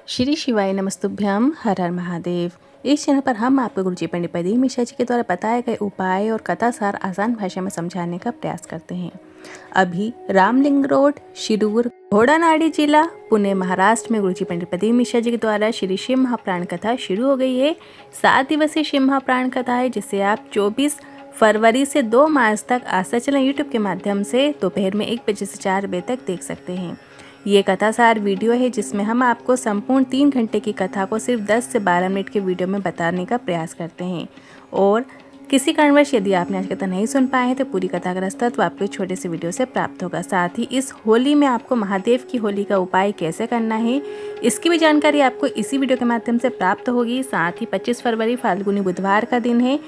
श्री शिवाय नमस्तुभ्यम, हर हर महादेव। इस चैनल पर हम आपको गुरुजी पंडित प्रदीप मिश्रा जी के द्वारा बताए गए उपाय और कथा सार आसान भाषा में समझाने का प्रयास करते हैं। अभी रामलिंग रोड, शिरूर, घोड़ानाड़ी जिला, पुणे, महाराष्ट्र में गुरुजी पंडित प्रदीप मिश्रा जी के द्वारा श्री शिव महाप्राण कथा शुरू हो गई है। 7 दिवसीय शिव महाप्राण कथा है, जिसे आप 24 फरवरी से 2 मार्च तक आस्था चैनल यूट्यूब के माध्यम से दोपहर में 1 बजे से 4 बजे तक देख सकते हैं। ये कथासार वीडियो है, जिसमें हम आपको संपूर्ण 3 घंटे की कथा को सिर्फ 10 से 12 मिनट के वीडियो में बताने का प्रयास करते हैं। और किसी कारणवश यदि आपने आज कथा नहीं सुन पाए हैं तो पूरी कथा का रसतत्व आपको छोटे से वीडियो से प्राप्त होगा। साथ ही इस होली में आपको महादेव की होली का उपाय कैसे करना है, इसकी भी जानकारी आपको इसी वीडियो के माध्यम से प्राप्त होगी। साथ ही 25 फरवरी फाल्गुनी बुधवार का दिन है,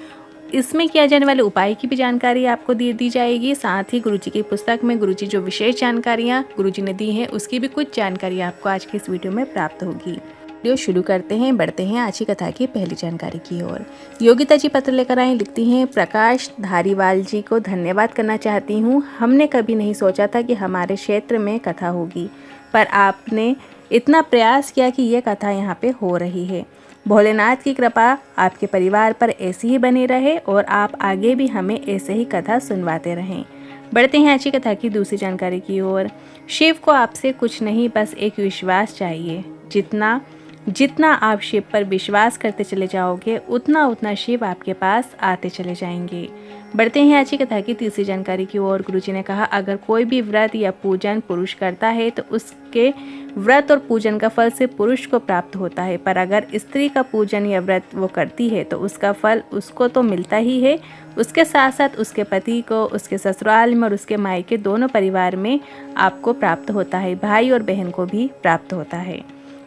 इसमें किया जाने वाले उपाय की भी जानकारी आपको दी जाएगी। साथ ही गुरुजी की पुस्तक में गुरुजी जो विशेष जानकारियाँ गुरुजी ने दी हैं, उसकी भी कुछ जानकारी आपको आज के इस वीडियो में प्राप्त होगी। वीडियो शुरू करते हैं, बढ़ते हैं आज की कथा की पहली जानकारी की ओर। योगिता जी पत्र लेकर आए, लिखती हैं, प्रकाश धारीवाल जी को धन्यवाद करना चाहती हूँ। हमने कभी नहीं सोचा था कि हमारे क्षेत्र में कथा होगी, पर आपने इतना प्रयास किया कि ये कथा यहाँ पे हो रही है। भोलेनाथ की कृपा आपके परिवार पर ऐसी ही बनी रहे और आप आगे भी हमें ऐसे ही कथा सुनवाते रहें। बढ़ते हैं आज की कथा की दूसरी जानकारी की ओर। शिव को आपसे कुछ नहीं, बस एक विश्वास चाहिए। जितना आप शिव पर विश्वास करते चले जाओगे, उतना उतना शिव आपके पास आते चले जाएंगे। बढ़ते हैं आज की कथा की तीसरी जानकारी की ओर। गुरुजी ने कहा, अगर कोई भी व्रत या पूजन पुरुष करता है तो उसके व्रत और पूजन का फल से पुरुष को प्राप्त होता है, पर अगर स्त्री का पूजन या व्रत वो करती है तो उसका फल उसको तो मिलता ही है, उसके साथ साथ उसके पति को, उसके ससुराल में और उसके मायके दोनों परिवार में आपको प्राप्त होता है, भाई और बहन को भी प्राप्त होता है।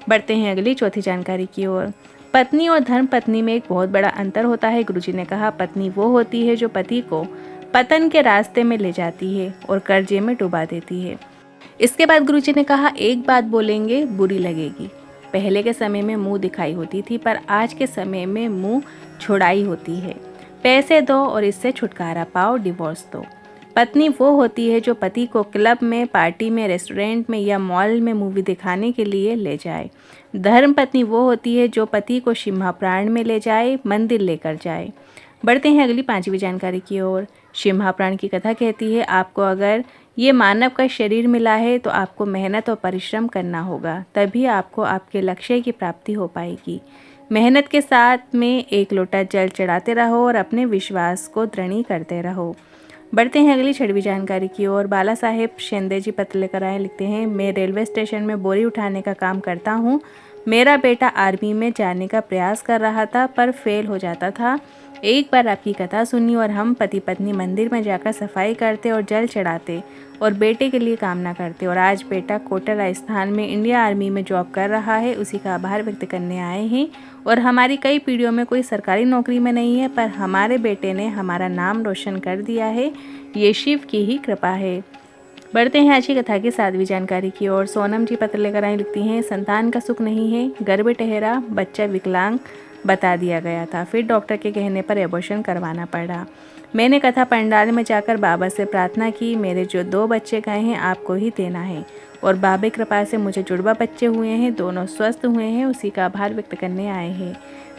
बढ़ते हैं अगली चौथी जानकारी की ओर। पत्नी और धर्म पत्नी में एक बहुत बड़ा अंतर होता है। गुरुजी ने कहा, पत्नी वो होती है जो पति को पतन के रास्ते में ले जाती है और कर्जे में डुबा देती है। इसके बाद गुरुजी ने कहा, एक बात बोलेंगे बुरी लगेगी। पहले के समय में मुंह दिखाई होती थी, पर आज के समय में मुंह छुड़ाई होती है। पैसे दो और इससे छुटकारा पाओ, डिवोर्स दो। पत्नी वो होती है जो पति को क्लब में, पार्टी में, रेस्टोरेंट में या मॉल में मूवी दिखाने के लिए ले जाए। धर्म पत्नी वो होती है जो पति को शिव महाप्राण में ले जाए, मंदिर लेकर जाए। बढ़ते हैं अगली पांचवी जानकारी की ओर। शिव महाप्राण की कथा कहती है, आपको अगर ये मानव का शरीर मिला है तो आपको मेहनत और परिश्रम करना होगा, तभी आपको आपके लक्ष्य की प्राप्ति हो पाएगी। मेहनत के साथ में एक लोटा जल चढ़ाते रहो और अपने विश्वास को दृढ़ करते रहो। बढ़ते हैं अगली छठवीं जानकारी की ओर। बाला साहेब शिंदे जी पत्र लेकर आए, लिखते हैं, मैं रेलवे स्टेशन में बोरी उठाने का काम करता हूँ। मेरा बेटा आर्मी में जाने का प्रयास कर रहा था, पर फेल हो जाता था। एक बार आपकी कथा सुनी और हम पति पत्नी मंदिर में जाकर सफाई करते और जल चढ़ाते और बेटे के लिए कामना करते, और आज बेटा कोटा राजस्थान में इंडिया आर्मी में जॉब कर रहा है। उसी का आभार व्यक्त करने आए हैं। और हमारी कई पीढ़ियों में कोई सरकारी नौकरी में नहीं है, पर हमारे बेटे ने हमारा नाम रोशन कर दिया है। ये शिव की ही कृपा है। बढ़ते हैं आज की कथा की 7वीं जानकारी की ओर। सोनम जी पत्र लेकर आई, लिखती हैं, संतान का सुख नहीं है, गर्भ ठहरा, बच्चा विकलांग बता दिया गया था, फिर डॉक्टर के कहने पर एबॉर्शन करवाना पड़ा। मैंने कथा पंडाल में जाकर बाबा से प्रार्थना की, मेरे जो 2 बच्चे गए हैं आपको ही देना है, और बाबा की कृपा से मुझे जुड़वा बच्चे हुए हैं, दोनों स्वस्थ हुए हैं। उसी का आभार व्यक्त करने आए हैं।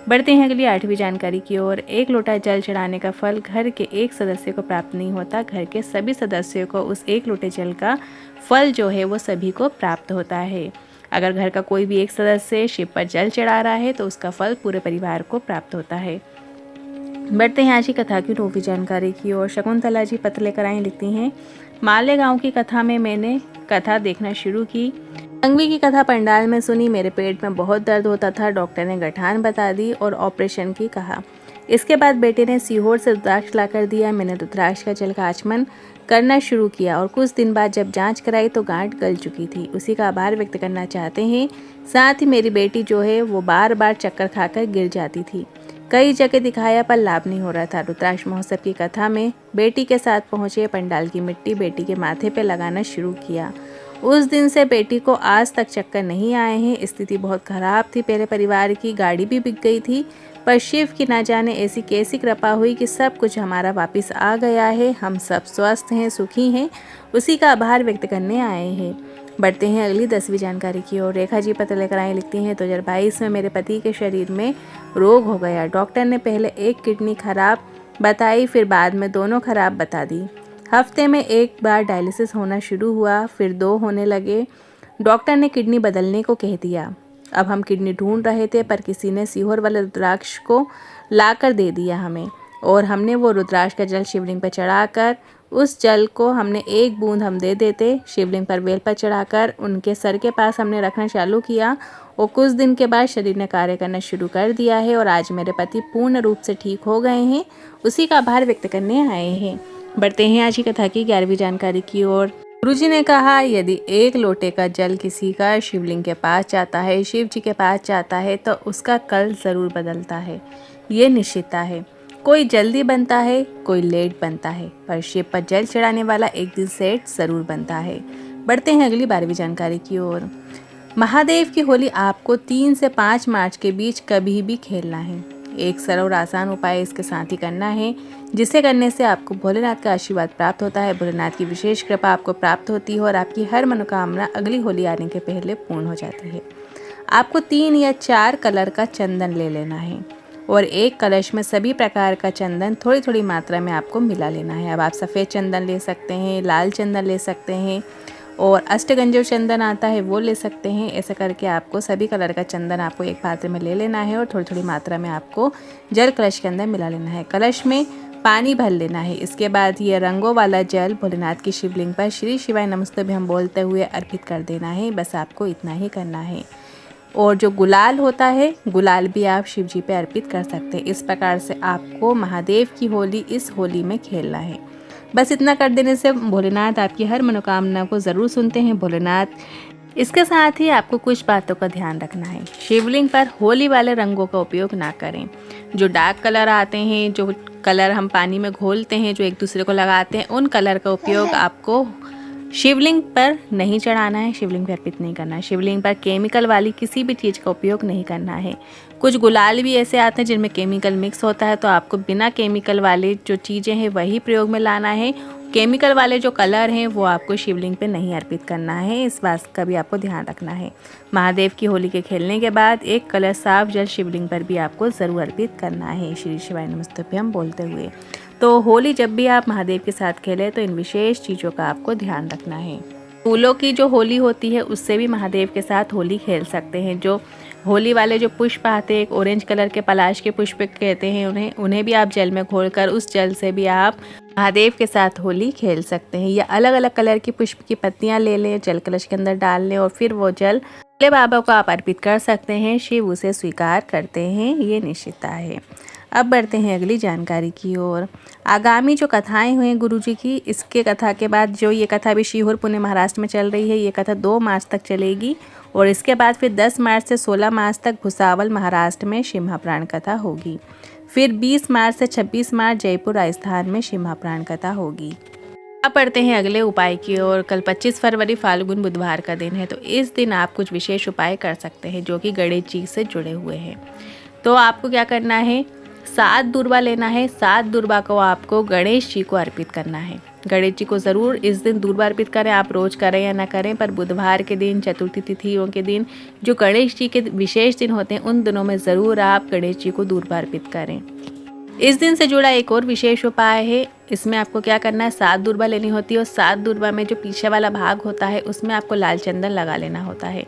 बढ़ते हैं अगली 8वीं जानकारी की ओर। एक लोटा जल चढ़ाने का फल घर के एक सदस्य को प्राप्त नहीं होता, घर के सभी सदस्यों को उस एक लोटे जल का फल जो है वो सभी को प्राप्त होता है। अगर घर का कोई भी एक सदस्य शिव पर जल चढ़ा रहा है तो उसका फल पूरे परिवार को प्राप्त होता है। बढ़ते हैं आज की कथा की 9वीं जानकारी की ओर। शकुंतला जी पत्र लेकर आई, लिखती हैं, मालेगांव की कथा में मैंने कथा देखना शुरू की। अंगवी की कथा पंडाल में सुनी, मेरे पेट में बहुत दर्द होता था, डॉक्टर ने गठान बता दी और ऑपरेशन की कहा। इसके बाद बेटे ने सीहोर से रुद्राक्ष लाकर दिया। मैंने रुद्राक्ष का जल का आचमन करना शुरू किया और कुछ दिन बाद जब जांच कराई तो गांठ गल चुकी थी। उसी का आभार व्यक्त करना चाहते हैं। साथ ही मेरी बेटी जो है वो बार बार चक्कर खाकर गिर जाती थी। कई जगह दिखाया पर लाभ नहीं हो रहा था। रुद्राक्ष महोत्सव की कथा में बेटी के साथ पहुंचे, पंडाल की मिट्टी बेटी के माथे पे लगाना शुरू किया। उस दिन से बेटी को आज तक चक्कर नहीं आए हैं। स्थिति बहुत खराब थी, पहले परिवार की गाड़ी भी बिक गई थी, पर शिव की ना जाने ऐसी कैसी कृपा हुई कि सब कुछ हमारा वापस आ गया है। हम सब स्वस्थ हैं, सुखी हैं, उसी का आभार व्यक्त करने आए हैं। बढ़ते हैं अगली 10वीं जानकारी की ओर। रेखा जी पत्र लेकर आई, लिखती हैं 2022 में मेरे पति के शरीर में रोग हो गया। डॉक्टर ने पहले एक किडनी खराब बताई, फिर बाद में दोनों खराब बता दी। हफ्ते में एक बार डायलिसिस होना शुरू हुआ, फिर 2 होने लगे। डॉक्टर ने किडनी बदलने को कह दिया। अब हम किडनी ढूंढ रहे थे, पर किसी ने सीहोर वाले रुद्राक्ष को लाकर दे दिया हमें, और हमने वो रुद्राक्ष का जल शिवलिंग पर चढ़ाकर, उस जल को हमने एक बूंद हम दे देते, शिवलिंग पर बेल पर चढ़ाकर उनके सर के पास हमने रखना चालू किया, और कुछ दिन के बाद शरीर ने कार्य करना शुरू कर दिया है, और आज मेरे पति पूर्ण रूप से ठीक हो गए हैं। उसी का आभार व्यक्त करने आए हैं। बढ़ते हैं आज की कथा की 11वीं जानकारी की ओर। गुरुजी ने कहा, यदि एक लोटे का जल किसी का शिवलिंग के पास जाता है, शिव जी के पास जाता है, तो उसका कल ज़रूर बदलता है। ये निश्चितता है। कोई जल्दी बनता है, कोई लेट बनता है, पर शिव पर जल चढ़ाने वाला एक दिन सेठ ज़रूर बनता है। बढ़ते हैं अगली 12वीं जानकारी की ओर। महादेव की होली आपको 3 से 5 मार्च के बीच कभी भी खेलना है। एक सरल और आसान उपाय इसके साथ ही करना है, जिसे करने से आपको भोलेनाथ का आशीर्वाद प्राप्त होता है। भोलेनाथ की विशेष कृपा आपको प्राप्त होती है और आपकी हर मनोकामना अगली होली आने के पहले पूर्ण हो जाती है। आपको 3 या 4 कलर का चंदन ले लेना है, और एक कलश में सभी प्रकार का चंदन थोड़ी थोड़ी मात्रा में आपको मिला लेना है। अब आप सफ़ेद चंदन ले सकते हैं, लाल चंदन ले सकते हैं, और अष्टगंजो चंदन आता है वो ले सकते हैं। ऐसा करके आपको सभी कलर का चंदन आपको एक पात्र में ले लेना है, और थोड़ी थोड़ी मात्रा में आपको जल कलश के अंदर मिला लेना है। कलश में पानी भर लेना है। इसके बाद ये रंगों वाला जल भोलेनाथ की शिवलिंग पर श्री शिवाय नमस्तुभ्यं हम बोलते हुए अर्पित कर देना है। बस आपको इतना ही करना है। और जो गुलाल होता है, गुलाल भी आप शिव जी पे अर्पित कर सकते हैं। इस प्रकार से आपको महादेव की होली इस होली में खेलना है। बस इतना कर देने से भोलेनाथ आपकी हर मनोकामना को ज़रूर सुनते हैं भोलेनाथ। इसके साथ ही आपको कुछ बातों का ध्यान रखना है। शिवलिंग पर होली वाले रंगों का उपयोग ना करें। जो डार्क कलर आते हैं, जो कलर हम पानी में घोलते हैं, जो एक दूसरे को लगाते हैं, उन कलर का उपयोग आपको शिवलिंग पर नहीं चढ़ाना है, शिवलिंग पर अर्पित नहीं करना है। शिवलिंग पर केमिकल वाली किसी भी चीज़ का उपयोग नहीं करना है। कुछ गुलाल भी ऐसे आते हैं जिनमें केमिकल मिक्स होता है, तो आपको बिना केमिकल वाले जो चीज़ें हैं वही प्रयोग में लाना है। केमिकल वाले जो कलर हैं वो आपको शिवलिंग पे नहीं अर्पित करना है। इस बात का भी आपको ध्यान रखना है। महादेव की होली के खेलने के बाद एक कलश साफ जल शिवलिंग पर भी आपको ज़रूर अर्पित करना है, श्री शिवाय नमस्तुभ्यं बोलते हुए। तो होली जब भी आप महादेव के साथ खेलें तो इन विशेष चीज़ों का आपको ध्यान रखना है। फूलों की जो होली होती है उससे भी महादेव के साथ होली खेल सकते हैं। जो होली वाले जो पुष्प आते हैं, एक ऑरेंज कलर के पलाश के पुष्प कहते हैं उन्हें भी आप जल में घोलकर उस जल से भी आप महादेव के साथ होली खेल सकते हैं। या अलग अलग कलर की पुष्प की पत्तियां ले लें, जल कलश के अंदर डाल लें, और फिर वो जल भोले बाबा को आप अर्पित कर सकते हैं। शिव उसे स्वीकार करते हैं, ये निश्चितता है। अब बढ़ते हैं अगली जानकारी की ओर। आगामी जो कथाएं हुई गुरुजी की, इसके कथा के बाद जो ये कथा भी सीहोर पुणे महाराष्ट्र में चल रही है, ये कथा 2 मार्च तक चलेगी, और इसके बाद फिर 10 मार्च से 16 मार्च तक भुसावल महाराष्ट्र में शिव महाप्राण कथा होगी। फिर 20 मार्च से 26 मार्च जयपुर राजस्थान में शिव महाप्राण कथा होगी। अब पढ़ते हैं अगले उपाय की ओर। कल 25 फरवरी फाल्गुन बुधवार का दिन है, तो इस दिन आप कुछ विशेष उपाय कर सकते हैं जो कि गणेश जी से जुड़े हुए हैं। तो आपको क्या करना है, 7 दूर्वा लेना है। 7 दूर्वा को आपको गणेश जी को अर्पित करना है। गणेश जी को ज़रूर इस दिन दूर्वा अर्पित करें। आप रोज़ करें या ना करें, पर बुधवार के दिन, चतुर्थी तिथियों के दिन, जो गणेश जी के विशेष दिन होते हैं, उन दिनों में ज़रूर आप गणेश जी को दूर्वा अर्पित करें। इस दिन से जुड़ा एक और विशेष उपाय है। इसमें आपको क्या करना है, 7 दूर्वा लेनी होती है, और 7 दूर्वा में जो पीछे वाला भाग होता है उसमें आपको लाल चंदन लगा लेना होता है।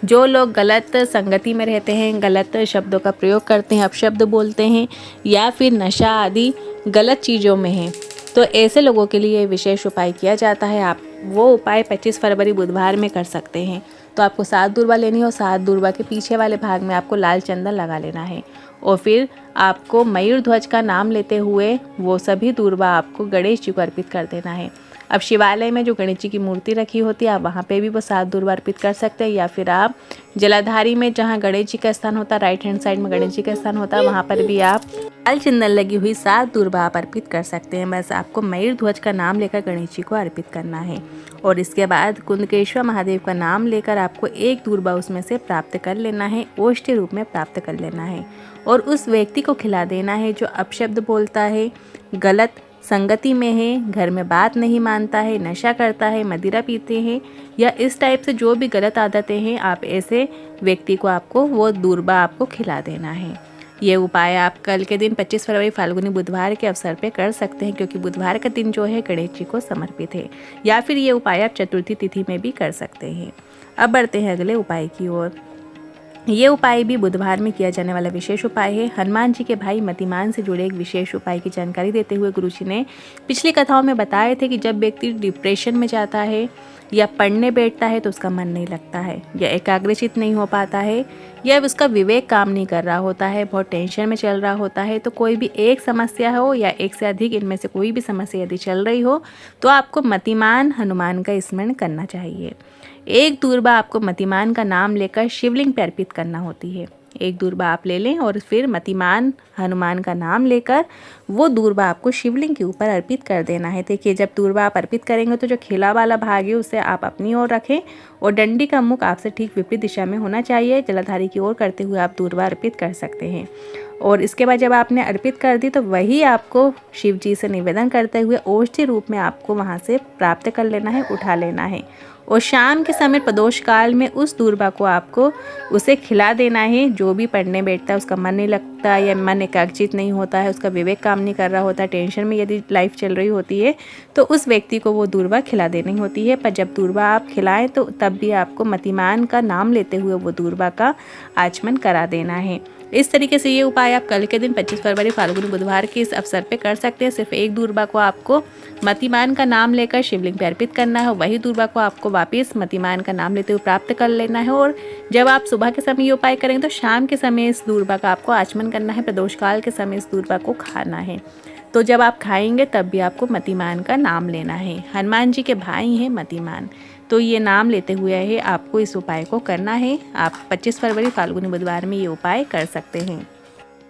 जो लोग गलत संगति में रहते हैं, गलत शब्दों का प्रयोग करते हैं, अपशब्द बोलते हैं, या फिर नशा आदि गलत चीज़ों में हैं, तो ऐसे लोगों के लिए विशेष उपाय किया जाता है। आप वो उपाय 25 फरवरी बुधवार में कर सकते हैं। तो आपको 7 दूर्वा लेनी है, और 7 दूर्वा के पीछे वाले भाग में आपको लाल चंदन लगा लेना है, और फिर आपको मयूर ध्वज का नाम लेते हुए वो सभी दूर्वा आपको गणेश जी को अर्पित कर देना है। अब शिवालय में जो गणेश जी की मूर्ति रखी होती है, आप वहाँ पे भी वो 7 दूर्वा अर्पित कर सकते हैं, या फिर आप जलाधारी में जहाँ गणेश जी का स्थान होता है, राइट हैंड साइड में गणेश जी का स्थान होता है, वहाँ पर भी आप लाल चंदन लगी हुई 7 दूर्वा आप अर्पित कर सकते हैं। बस आपको मयूर ध्वज का नाम लेकर गणेश जी को अर्पित करना है, और इसके बाद कुंदकेश्वर महादेव का नाम लेकर आपको 1 दूर्वा उसमें से प्राप्त कर लेना है, ओष्ठ रूप में प्राप्त कर लेना है, और उस व्यक्ति को खिला देना है जो अपशब्द बोलता है, गलत संगति में है, घर में बात नहीं मानता है, नशा करता है, मदिरा पीते हैं या इस टाइप से जो भी गलत आदतें हैं, आप ऐसे व्यक्ति को आपको वो दूर्वा आपको खिला देना है। ये उपाय आप कल के दिन 25 फरवरी फाल्गुनी बुधवार के अवसर पे कर सकते हैं, क्योंकि बुधवार का दिन जो है गणेश जी को समर्पित है। या फिर ये उपाय आप चतुर्थी तिथि में भी कर सकते हैं। अब बढ़ते हैं अगले उपाय की ओर। ये उपाय भी बुधवार में किया जाने वाला विशेष उपाय है। हनुमान जी के भाई मतिमान से जुड़े एक विशेष उपाय की जानकारी देते हुए गुरुजी ने पिछली कथाओं में बताए थे कि जब व्यक्ति डिप्रेशन में जाता है या पढ़ने बैठता है तो उसका मन नहीं लगता है, या एकाग्रचित नहीं हो पाता है, या उसका विवेक काम नहीं कर रहा होता है, बहुत टेंशन में चल रहा होता है, तो कोई भी एक समस्या हो या एक से अधिक इनमें से कोई भी समस्या यदि चल रही हो तो आपको मतिमान हनुमान का स्मरण करना चाहिए। एक दूर्वा आपको मतिमान का नाम लेकर शिवलिंग पे अर्पित करना होती है। एक दूर्वा आप ले लें और फिर मतिमान हनुमान का नाम लेकर वो दूर्वा आपको शिवलिंग के ऊपर अर्पित कर देना है। देखिए, जब दूर्वा आप अर्पित करेंगे तो जो खिला वाला भाग है उसे आप अपनी ओर रखें और डंडी का मुख आपसे ठीक विपरीत दिशा में होना चाहिए। जलाधारी की ओर करते हुए आप दूर्वा अर्पित कर सकते हैं। और इसके बाद जब आपने अर्पित कर दी तो वही आपको शिव जी से निवेदन करते हुए औषधि रूप में आपको वहाँ से प्राप्त कर लेना है, उठा लेना है। और शाम के समय प्रदोष काल में उस दूर्वा को आपको उसे खिला देना है। जो भी पढ़ने बैठता है उसका मन नहीं लगता या मन एकाग्रचित नहीं होता है, उसका विवेक काम नहीं कर रहा होता, टेंशन में यदि लाइफ चल रही होती है तो उस व्यक्ति को वो दूर्वा खिला देनी होती है। पर जब दूर्वा आप खिलाएं तो तब भी आपको मतिमान का नाम लेते हुए वो दूर्वा का आचमन करा देना है। इस तरीके से ये उपाय आप कल के दिन 25 फरवरी फाल्गुनी बुधवार के इस अवसर पे कर सकते हैं। सिर्फ एक दूर्वा को आपको मतिमान का नाम लेकर शिवलिंग पे अर्पित करना है, वही दूर्वा को आपको वापस मतिमान का नाम लेते हुए प्राप्त कर लेना है। और जब आप सुबह के समय ये उपाय करेंगे तो शाम के समय इस दूर्वा का आपको आचमन करना है। प्रदोष काल के समय इस दूर्वा को खाना है। तो जब आप खाएंगे तब भी आपको मतिमान का नाम लेना है। हनुमान जी के भाई हैं मतिमान, तो ये नाम लेते हुए है आपको इस उपाय को करना है। आप 25 फरवरी फाल्गुनी बुधवार में ये उपाय कर सकते हैं।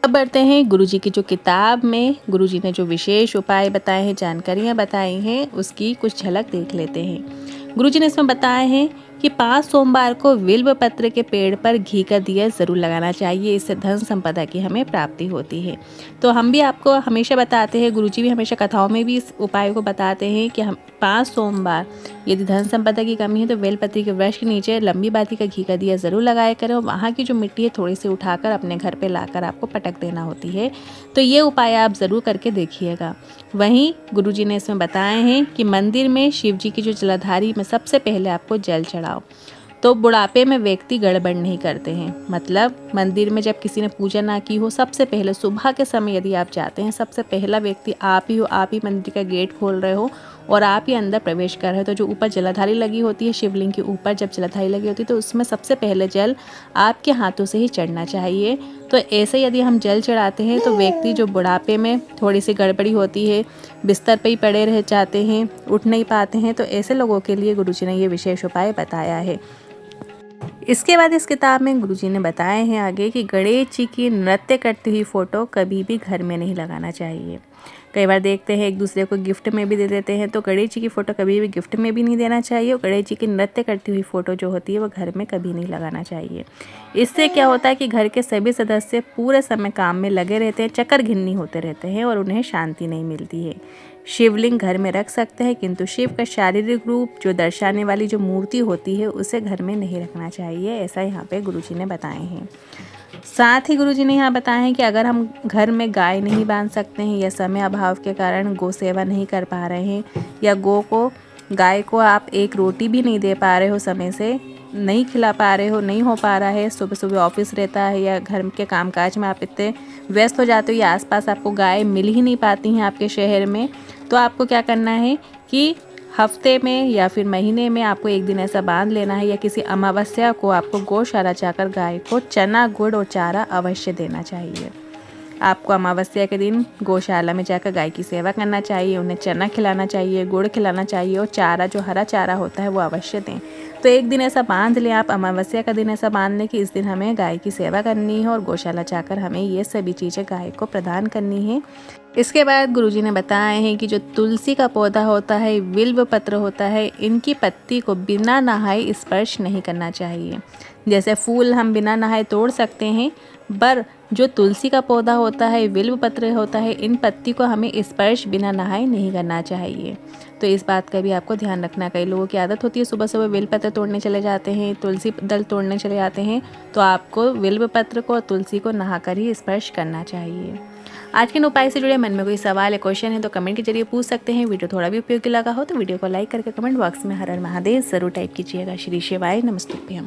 अब बढ़ते हैं गुरुजी की जो किताब में गुरुजी ने जो विशेष उपाय बताए हैं, जानकारियाँ बताई हैं, उसकी कुछ झलक देख लेते हैं। गुरुजी ने इसमें बताया है कि 5 सोमवार को बिल्व पत्र के पेड़ पर घी का दिया ज़रूर लगाना चाहिए। इससे धन संपदा की हमें प्राप्ति होती है। तो हम भी आपको हमेशा बताते हैं, गुरुजी भी हमेशा कथाओं में भी इस उपाय को बताते हैं कि हम 5 सोमवार यदि धन संपदा की कमी है तो बेलपत्री के वृक्ष के नीचे लंबी बाती का घी का दिया ज़रूर लगाया करें और वहाँ की जो मिट्टी है थोड़ी सी उठाकर अपने घर पे लाकर आपको पटक देना होती है। तो ये उपाय आप ज़रूर करके देखिएगा। वहीं गुरुजी ने इसमें बताए हैं कि मंदिर में शिव जी की जो जलाधारी में सबसे पहले आपको जल चढ़ाओ। तो बुढ़ापे में व्यक्ति गड़बड़ नहीं करते हैं, मतलब मंदिर में जब किसी ने पूजा ना की हो, सबसे पहले सुबह के समय यदि आप जाते हैं, सबसे पहला व्यक्ति आप ही हो। आप ही मंदिर का गेट खोल रहे हो और आप ही अंदर प्रवेश कर रहे हो। तो जो ऊपर जलाधारी लगी होती है, शिवलिंग के ऊपर जब जलाधारी लगी होती है तो उसमें सबसे पहले जल आपके हाथों से ही चढ़ना चाहिए। तो ऐसे यदि हम जल चढ़ाते हैं तो व्यक्ति जो बुढ़ापे में थोड़ी सी गड़बड़ी होती है, बिस्तर पे ही पड़े रह जाते हैं, उठ नहीं पाते हैं, तो ऐसे लोगों के लिए गुरुजी ने ये विशेष उपाय बताया है। इसके बाद इस किताब में गुरुजी ने बताए हैं आगे कि गणेश जी की नृत्य करती हुई फ़ोटो कभी भी घर में नहीं लगाना चाहिए। कई बार देखते हैं एक दूसरे को गिफ्ट में भी दे देते हैं, तो गणेश जी की फ़ोटो कभी भी गिफ्ट में भी नहीं देना चाहिए। और गणेश जी की नृत्य करती हुई फ़ोटो जो होती है वो घर में कभी नहीं लगाना चाहिए। इससे क्या होता है कि घर के सभी सदस्य पूरे समय काम में लगे रहते हैं, चक्कर घिन्नी होते रहते हैं और उन्हें शांति नहीं मिलती है। शिवलिंग घर में रख सकते हैं, किंतु शिव का शारीरिक रूप जो दर्शाने वाली जो मूर्ति होती है उसे घर में नहीं रखना चाहिए, ऐसा यहाँ पे गुरुजी ने बताए हैं। साथ ही गुरुजी ने यहाँ बताया है कि अगर हम घर में गाय नहीं बांध सकते हैं या समय अभाव के कारण गौ सेवा नहीं कर पा रहे हैं या गाय को आप एक रोटी भी नहीं दे पा रहे हो, समय से नहीं खिला पा रहे हो, नहीं हो पा रहा है, सुबह सुबह ऑफिस रहता है या घर के कामकाज में आप इतने व्यस्त हो जाते हो या आसपास आपको गाय मिल ही नहीं पाती हैं आपके शहर में, तो आपको क्या करना है कि हफ्ते में या फिर महीने में आपको एक दिन ऐसा बांध लेना है या किसी अमावस्या को आपको गौशाला जाकर गाय को चना, गुड़ और चारा अवश्य देना चाहिए। आपको अमावस्या के दिन गौशाला में जाकर गाय की सेवा करना चाहिए, उन्हें चना खिलाना चाहिए, गुड़ खिलाना चाहिए और चारा जो हरा चारा होता है वो अवश्य दें। तो एक दिन ऐसा बांध लें आप, अमावस्या का दिन ऐसा बांध लें कि इस दिन हमें गाय की सेवा करनी है और गौशाला जाकर हमें ये सभी चीज़ें गाय को प्रदान करनी है। इसके बाद गुरुजी ने बताए हैं कि जो तुलसी का पौधा होता है, बिल्व पत्र होता है, इनकी पत्ती को बिना नहाए स्पर्श नहीं करना चाहिए। जैसे फूल हम बिना नहाए तोड़ सकते हैं, पर जो तुलसी का पौधा होता है, बिल्व पत्र होता है, इन पत्ती को हमें स्पर्श बिना नहाए नहीं करना चाहिए। तो इस बात का भी आपको ध्यान रखना। कई लोगों की आदत होती है सुबह सुबह बेल पत्र तोड़ने चले जाते हैं, तुलसी दल तोड़ने चले जाते हैं, तो आपको बिल्व पत्र को और तुलसी को नहाकर ही स्पर्श करना चाहिए। आज के उपाय से जुड़े मन में कोई सवाल या क्वेश्चन है तो कमेंट के जरिए पूछ सकते हैं। वीडियो थोड़ा भी उपयोगी लगा हो तो वीडियो को लाइक करके कमेंट बॉक्स में हर हर महादेव जरूर टाइप कीजिएगा। श्री शिवाय नमस्तुभ्यम।